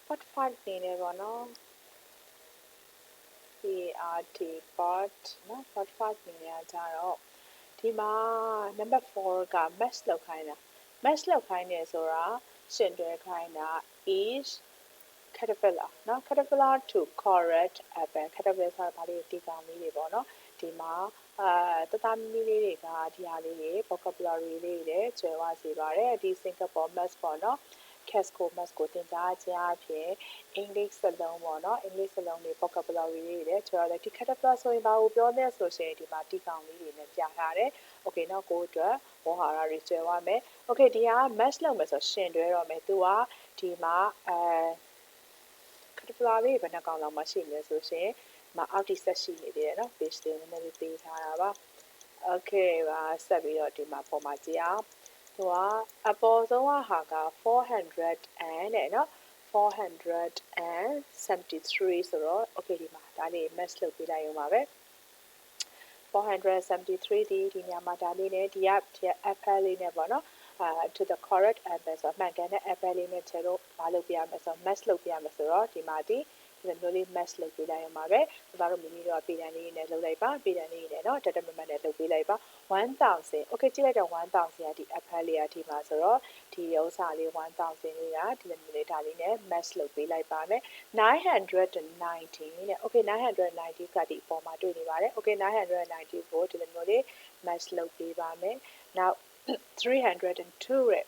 part 5နေနေပေါ့နော် part part နော် part 5နေနေကြတော့ဒီမှာ number 4က match လောက်ခိုင်းတာ match လောက်ခိုင်းနေဆိုတာရှင်တွဲခိုင်းတာ is caterpillar နော် caterpillar to correct apple caterpillar ဆိုတာဘာလို့တီကောင်လေးတွေပေါ့နော်ဒီမှာတသားမီလေးတွေကဒီဟာလေးတွေ vocabulary လေးတွေကျွဲဝစေပါတယ်ဒီ Singapore maths ပေါ့နော် CASCO maths ကိုသင်ကြားခြင်းအပြင် English စလုံးပေါ့နော် English စလုံးတွေ vocabulary လေးတွေကျွဲရတယ်ဒီ caterpillar ဆိုရင်ဘာကိုပြောလဲဆိုရှင်ဒီမှာတီကောင်လေးတွေနဲ့ပြထားတယ် okay နောက်ကိုအတွက်ဝေါ်ဟာရတွေကျွဲဝမယ် okay ဒီဟာ match လုပ်မယ်ဆိုရှင်တွဲတော့မယ်သူကဒီမှာcaterpillar လေးဘယ်နှကောင်လောက်မှရှိနေဆိုရှင်မအောက်တိဆက်ရှိနေသေးတယ်နော် page လေးနည်းနည်းလေးပေးထားတာပါ okay ပါဆက်ပြီးတော့ဒီမှာပုံမှာကြည့်အောင်သူကအပေါ်ဆုံးဟာက400 and တဲ့နော်473ဆိုတော့ okay ဒီမှာဒါလေး match လုပ်ပေးလိုက်ရုံပါပဲ473ဒီညမှာဒါလေးနဲ့ဒီက apple လေးနဲ့ပေါ့နော်to the correct apple ဆိုတော့မှန်ကန်တဲ့ apple လေးနဲ့ချက်လို့မလုပ်ပြရမယ်ဆိုတော့ match လုပ်ပြရမယ်ဆိုတော့ဒီမှာဒီလိုလေး match လုပ်ပေးလိုက်ရမှာပဲဒါတို့မိမိတို့ပြည်တန်လေးနဲ့လုပ်လိုက်ပါပြည်တန်လေးနဲ့เนาะတက်တက်မမနဲ့လုပ်ပေးလိုက်ပါ1000 okay ကြည့်လိုက်တော့1000ကဒီ apple လေးကဒီမှာဆိုတော့ဒီဥစ္စာလေး1000လေးကဒီလိုမျိုးလေးဒါလေးနဲ့ match လုပ်ပေးလိုက်ပါမယ်990နဲ့ okay 990ကဒီအပေါ်မှာတွေ့နေပါတယ် okay 990ကိုဒီလိုမျိုးလေး match လုပ်ပေးပါမယ် now 302ရဲ့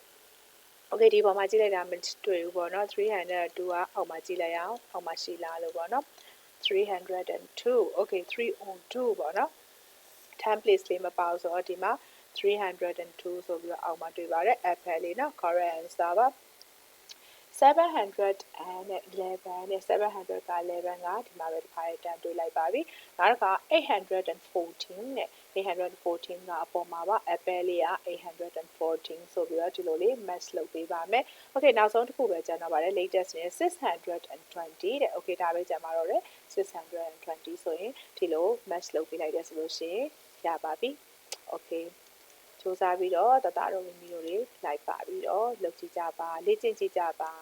okay ဒီပေါ်မှာကြည့်လိုက်တာမတွေ့ဘူးပေါ့နော်302ကအောက်မှာကြည့်လိုက်အောင်အောက်မှာရှိလားလို့ပေါ့နော်302 okay 302ပေါ့နော် template လေးမပေါဆိုတော့ဒီမှာ302ဆိုပြီးတော့အောက်မှာတွေ့ပါတယ် apple လေးနော် correct answer ပါ711နဲ့700က11ကဒီမှာပဲတစ်ခါတန်းတွေ့လိုက်ပါပြီနောက်တစ်ခါ814နဲ့814ကအပေါ်မှာပါ apple လေးက814ဆိုပြီးတော့ဒီလိုလေး match လုပ်ပေးပါမယ် okay နောက်ဆုံးတစ်ခုပဲကျန်တော့ပါတယ် latest နဲ့620တဲ့ okay ဒါပဲကျန်ပါတော့တယ်620ဆိုရင်ဒီလို match လုပ်ပေးလိုက်တယ်ဆိုလို့ရှိရင်ရပါပြီ okay စူးစမ်းပြီးတော့တသားတို့မိမိတို့တွေလိုက်ပါပြီးတော့လုပ်ကြည့်ကြပါလေ့ကျင့်ကြည့်ကြပါ